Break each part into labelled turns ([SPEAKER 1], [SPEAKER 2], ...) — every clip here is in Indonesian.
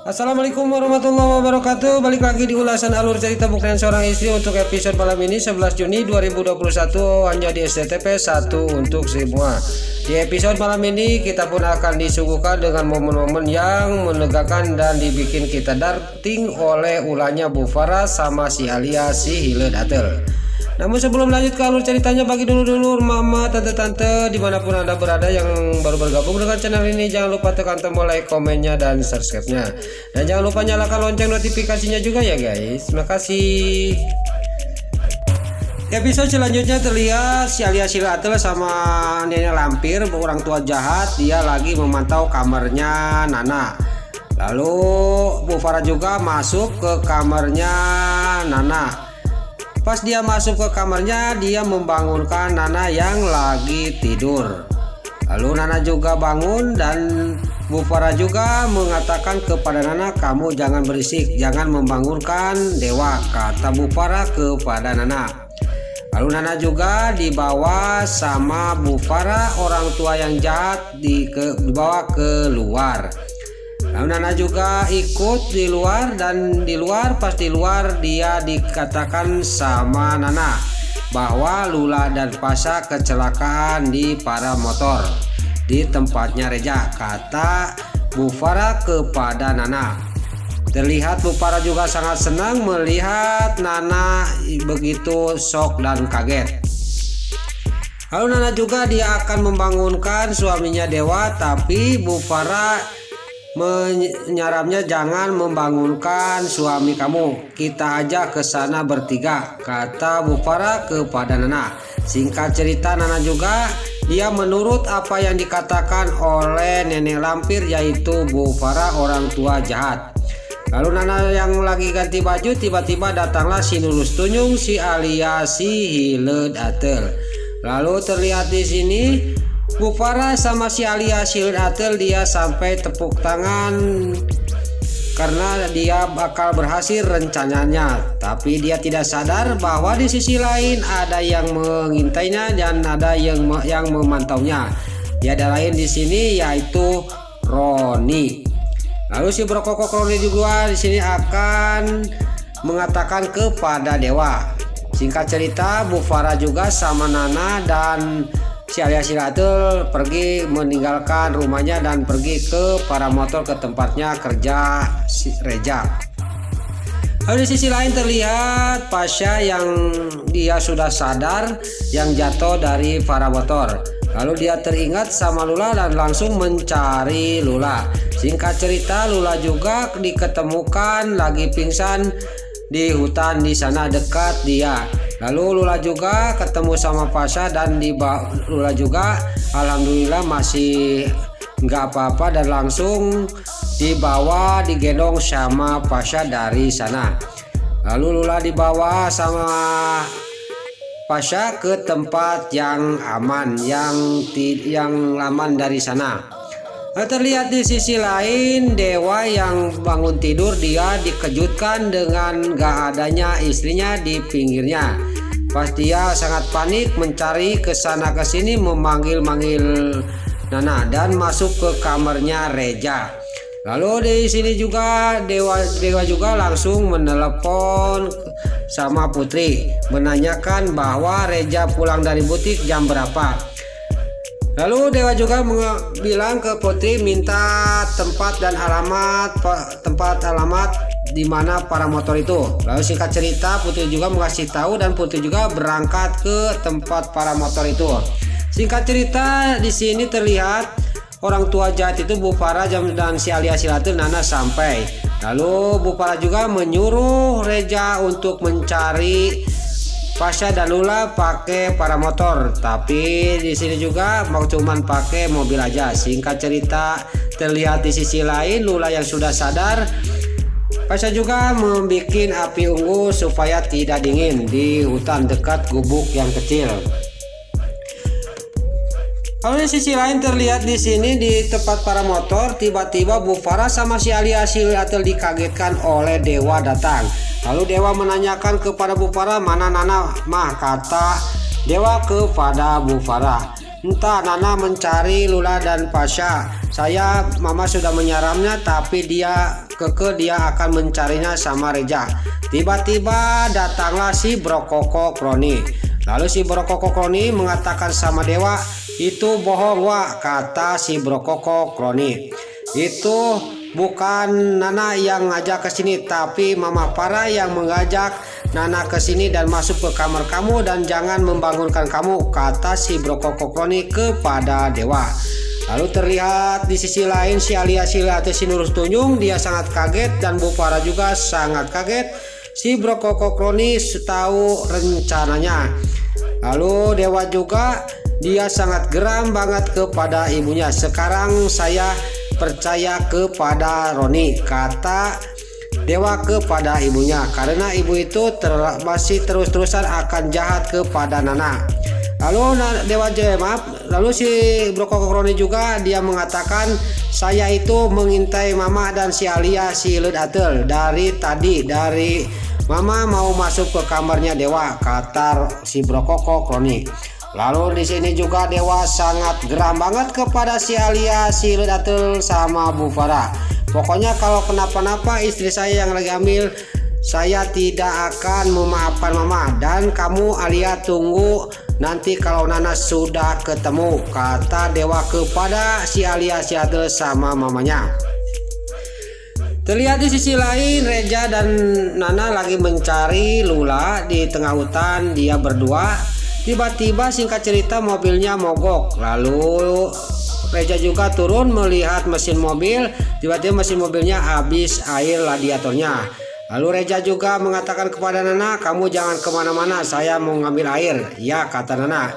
[SPEAKER 1] Assalamualaikum warahmatullahi wabarakatuh. Balik lagi di ulasan alur cerita bukan seorang istri untuk episode malam ini 11 Juni 2021 hanya di SCTP 1 untuk semua. Di episode malam ini kita pun akan disuguhkan dengan momen-momen yang menegangkan dan dibikin kita darting oleh ulahnya Bu Farah sama si Alia si Hileud Atel. Namun sebelum lanjut ke alur ceritanya, bagi dulur-dulur, mama, tante-tante dimanapun anda berada yang baru bergabung dengan channel ini, jangan lupa tekan tombol like, komennya, dan subscribe-nya. Dan jangan lupa nyalakan lonceng notifikasinya juga ya guys. Terima kasih. Episode selanjutnya terlihat si Alia si Hileud Atel sama nenek lampir, orang tua jahat, dia lagi memantau kamarnya Nana. Lalu Bu Farah juga masuk ke kamarnya Nana. Pas dia masuk ke kamarnya, dia membangunkan Nana yang lagi tidur. Lalu Nana juga bangun dan Bu Farah juga mengatakan kepada Nana, "Kamu jangan berisik, jangan membangunkan dewa," kata Bu Farah kepada Nana. Lalu Nana juga dibawa sama Bu Farah, orang tua yang jahat, dibawa ke luar. Lalu Nana juga ikut di luar, dan di luar, pas di luar dia dikatakan sama Nana bahwa Lula dan Pasha kecelakaan di para motor di tempatnya Reja, kata Bu Farah kepada Nana. Terlihat Bu Farah juga sangat senang melihat Nana begitu shock dan kaget. Lalu Nana juga dia akan membangunkan suaminya Dewa, tapi Bu Farah menyarannya, "Jangan membangunkan suami kamu, kita aja ke sana bertiga," kata Bu Farah kepada Nana. Singkat cerita, Nana juga dia menurut apa yang dikatakan oleh nenek lampir, yaitu Bu Farah orang tua jahat. Lalu Nana yang lagi ganti baju, tiba-tiba datanglah si Nurus Tunyung, si Alia si Hileud Atel. Lalu terlihat di sini Bu Farah sama si Alia si Hileud Atel dia sampai tepuk tangan karena dia bakal berhasil rencananya. Tapi dia tidak sadar bahwa di sisi lain ada yang mengintainya dan ada yang memantaunya. Tiada lain di sini yaitu Roni. Lalu si Brokokok Roni juga di sini akan mengatakan kepada Dewa. Singkat cerita, Bu Farah juga sama Nana dan si Alia si Hileud Atel pergi meninggalkan rumahnya dan pergi ke para motor ke tempatnya kerja si Reja. Lalu di sisi lain terlihat Pasha yang dia sudah sadar yang jatuh dari para motor. Lalu dia teringat sama Lula dan langsung mencari Lula. Singkat cerita, Lula juga diketemukan lagi pingsan di hutan di sana dekat dia. Lalu Lula juga ketemu sama Pasha dan Lula juga alhamdulillah masih nggak apa-apa dan langsung digendong sama Pasha dari sana. Lalu Lula dibawa sama Pasha ke tempat yang aman, yang aman dari sana. Terlihat di sisi lain Dewa yang bangun tidur, dia dikejutkan dengan gak adanya istrinya di pinggirnya. Pas dia sangat panik mencari kesana kesini memanggil-manggil Nana dan masuk ke kamarnya Reja. Lalu di sini juga Dewa juga langsung menelepon sama Putri menanyakan bahwa Reja pulang dari butik jam berapa. Lalu Dewa juga bilang ke Putri minta tempat alamat di mana para motor itu. Lalu singkat cerita, Putri juga mengasih tahu dan Putri juga berangkat ke tempat para motor itu. Singkat cerita, di sini terlihat orang tua jahat itu Bu Farah dan si Alia si Hileud Atel Nana sampai. Lalu Bu Farah juga menyuruh Reja untuk mencari Pasha dan Lula pakai para motor, tapi di sini juga mau cuman pakai mobil aja. Singkat cerita, terlihat di sisi lain Lula yang sudah sadar. Pasha juga membuat api unggu supaya tidak dingin di hutan dekat gubuk yang kecil. Kalau di sisi lain terlihat di sini di tempat para motor, tiba-tiba Bu Farah sama si Alia si Hileud Atel dikagetkan oleh Dewa datang. Lalu Dewa menanyakan kepada Bu Farah, "Mana Nana mah?" kata Dewa kepada Bu Farah. Entah Nana mencari Lula dan Pasha. Mama sudah menyarannya, tapi dia akan mencarinya sama Reja. Tiba-tiba datanglah si Brokoko Kroni. Lalu si Brokoko Kroni mengatakan sama Dewa, "Itu bohong, Wak," kata si Brokoko Kroni. "Itu bukan Nana yang ngajak ke sini, tapi Mama Farah yang mengajak Nana ke sini dan masuk ke kamar kamu dan jangan membangunkan kamu," kata si Brokoko Kroni kepada Dewa. Lalu terlihat di sisi lain si Alia atau si Nurus Tunjung, dia sangat kaget dan Bu Farah juga sangat kaget. Si Brokoko Kroni tahu rencananya. Lalu Dewa juga dia sangat geram banget kepada ibunya. "Sekarang saya percaya kepada Roni," kata Dewa kepada ibunya, karena ibu itu masih terus-terusan akan jahat kepada Nana. Lalu si Brokoko Kroni juga dia mengatakan, "Saya itu mengintai Mama dan si Alia si Hileud Ateul dari Mama mau masuk ke kamarnya Dewa," kata si Brokoko Kroni. Lalu di sini juga Dewa sangat geram banget kepada si Alia si Hileud Ateul sama Bu Farah. "Pokoknya kalau kenapa-napa istri saya yang lagi hamil, saya tidak akan memaafkan Mama, dan kamu Alia tunggu nanti kalau Nana sudah ketemu," kata Dewa kepada si Alia si Ateul sama mamanya. Terlihat di sisi lain Reja dan Nana lagi mencari Lula di tengah hutan. Dia berdua tiba-tiba singkat cerita mobilnya mogok. Lalu Reja juga turun melihat mesin mobil. Tiba-tiba mesin mobilnya habis air radiatornya. Lalu Reja juga mengatakan kepada Nana, "Kamu jangan kemana-mana, saya mau ngambil air." "Ya," kata Nana.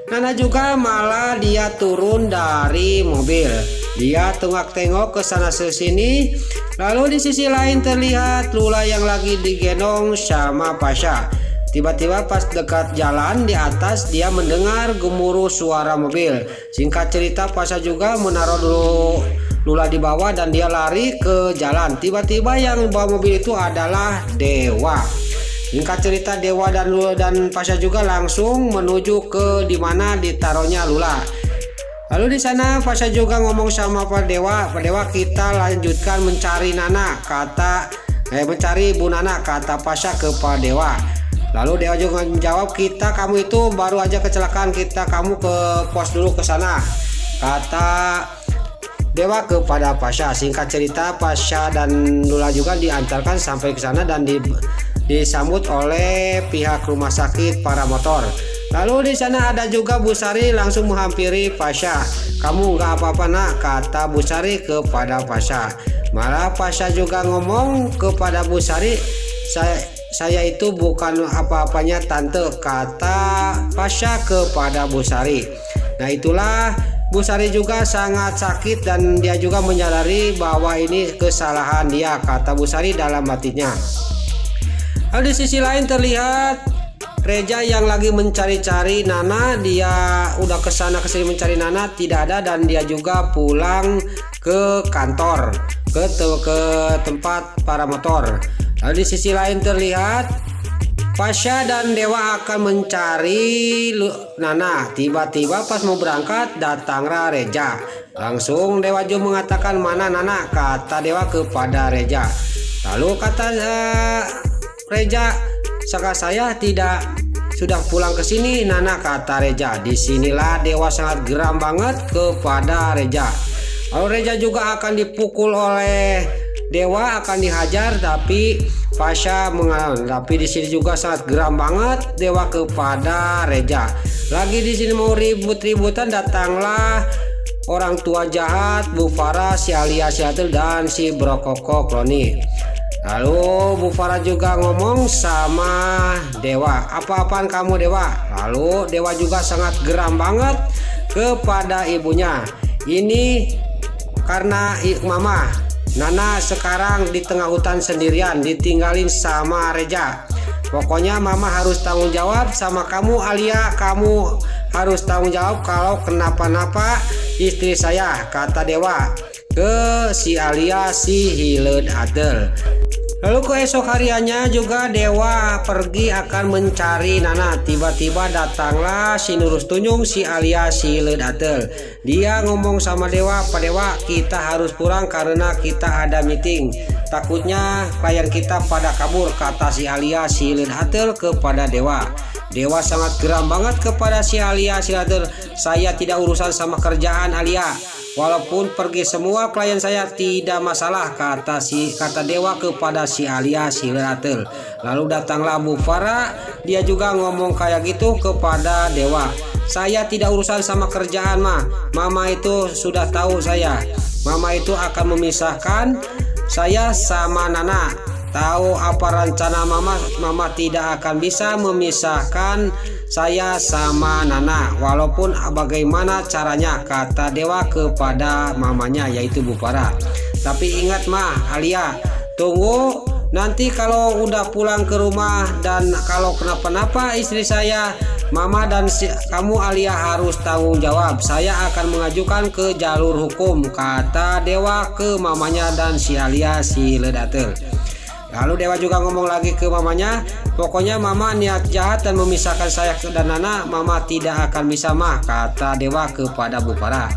[SPEAKER 1] Nana juga malah dia turun dari mobil. Dia tengok-tengok ke sana ke sini. Lalu di sisi lain terlihat Lula yang lagi digendong sama Pasha. Tiba-tiba pas dekat jalan di atas dia mendengar gemuruh suara mobil. Singkat cerita Pasha juga menaruh dulu Lula di bawah dan dia lari ke jalan. Tiba-tiba yang bawa mobil itu adalah Dewa. Singkat cerita Dewa dan Lula dan Pasha juga langsung menuju ke dimana ditaruhnya Lula. Lalu di sana Pasha juga ngomong sama Pak Dewa, "Kita lanjutkan mencari Nana," mencari Bu Nana, kata Pasha ke Pak Dewa. Lalu Dewa juga menjawab, "Kamu itu baru aja kecelakaan, kamu ke pos dulu ke sana," kata Dewa kepada Pasha. Singkat cerita Pasha dan Lula juga diantarkan sampai ke sana dan disambut oleh pihak rumah sakit paramotor. Lalu di sana ada juga Bu Sari langsung menghampiri Pasha. "Kamu nggak apa-apa Nak," kata Bu Sari kepada Pasha. Malah Pasha juga ngomong kepada Bu Sari, saya itu bukan apa-apanya Tante," kata Pasha kepada Bu Sari. Nah itulah Bu Sari juga sangat sakit dan dia juga menyadari bahwa ini kesalahan dia, kata Bu Sari dalam hatinya. Lalu di sisi lain terlihat Reja yang lagi mencari-cari Nana. Dia udah kesana kesini mencari Nana, tidak ada, dan dia juga pulang ke kantor, ke tempat para motor. Lalu di sisi lain terlihat Pasha dan Dewa akan mencari Nana. Tiba-tiba pas mau berangkat datanglah Reja. Langsung Dewa juga mengatakan, "Mana Nana?" kata Dewa kepada Reja. Lalu kata Reja, "Saya tidak sudah pulang ke sini Nana," kata Reja. Disinilah Dewa sangat geram banget kepada Reja. Lalu Reja juga akan dipukul oleh Dewa, akan dihajar, tapi Pasha mengalah. Tapi di sini juga sangat geram banget Dewa kepada Reja. Lagi di sini mau ribut-ributan, datanglah orang tua jahat Bu Farah, si Alia si Ateul, dan si Brokoko Kroni. Lalu Bu Farah juga ngomong sama Dewa, "Apa-apaan kamu Dewa?" Lalu Dewa juga sangat geram banget kepada ibunya. Ini karena Mama Nana sekarang di tengah hutan sendirian, ditinggalin sama Reja. Pokoknya Mama harus tanggung jawab sama kamu Alia, kamu harus tanggung jawab kalau kenapa-napa istri saya, kata Dewa ke si Alia si Hileud Ateul. Lalu keesok hariannya juga dewa pergi akan mencari Nana. Tiba-tiba datanglah si Nurus Tunjung si alias si Ledatel. Dia ngomong sama dewa, Pak Dewa, kita harus pulang karena kita ada meeting. Takutnya klien kita pada kabur, kata si alias si Ledatel kepada dewa. Dewa sangat geram banget kepada si alias si Ledatel. Saya tidak urusan sama kerjaan Alia. Walaupun pergi semua klien saya tidak masalah, kata dewa kepada si alias si Ledatel. Lalu datanglah Bu Farah, dia juga ngomong kayak gitu kepada dewa. Saya tidak urusan sama kerjaan Mama itu sudah tahu saya. Mama itu akan memisahkan saya sama Nana. Tahu apa rencana Mama tidak akan bisa memisahkan saya sama Nana walaupun bagaimana caranya, kata dewa kepada mamanya yaitu Bu Farah. Tapi ingat Alia, tunggu nanti kalau udah pulang ke rumah dan kalau kenapa-napa istri saya, Mama dan kamu Alia harus tanggung jawab. Saya akan mengajukan ke jalur hukum, kata dewa ke mamanya dan si Alia si Ledatel. Lalu dewa juga ngomong lagi ke mamanya, pokoknya Mama niat jahat dan memisahkan saya dan Nana, Mama tidak akan bisa kata dewa kepada Bu Farah.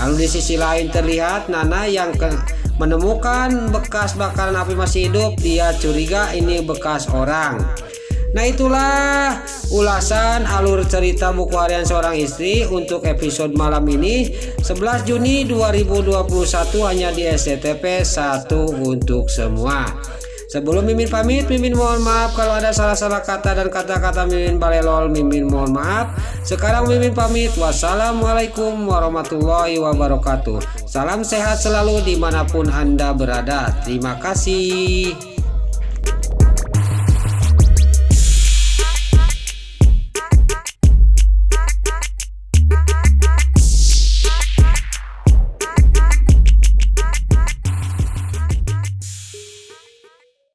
[SPEAKER 1] Lalu di sisi lain terlihat Nana yang menemukan bekas bakaran api masih hidup. Dia curiga ini bekas orang. Nah, itulah ulasan alur cerita buku harian seorang istri untuk episode malam ini 11 Juni 2021 hanya di SCTP 1 untuk semua. Sebelum Mimin pamit, Mimin mohon maaf kalau ada salah-salah kata dan kata-kata Mimin balelol, Mimin mohon maaf. Sekarang Mimin pamit. Wassalamualaikum warahmatullahi wabarakatuh. Salam sehat selalu dimanapun Anda berada. Terima kasih.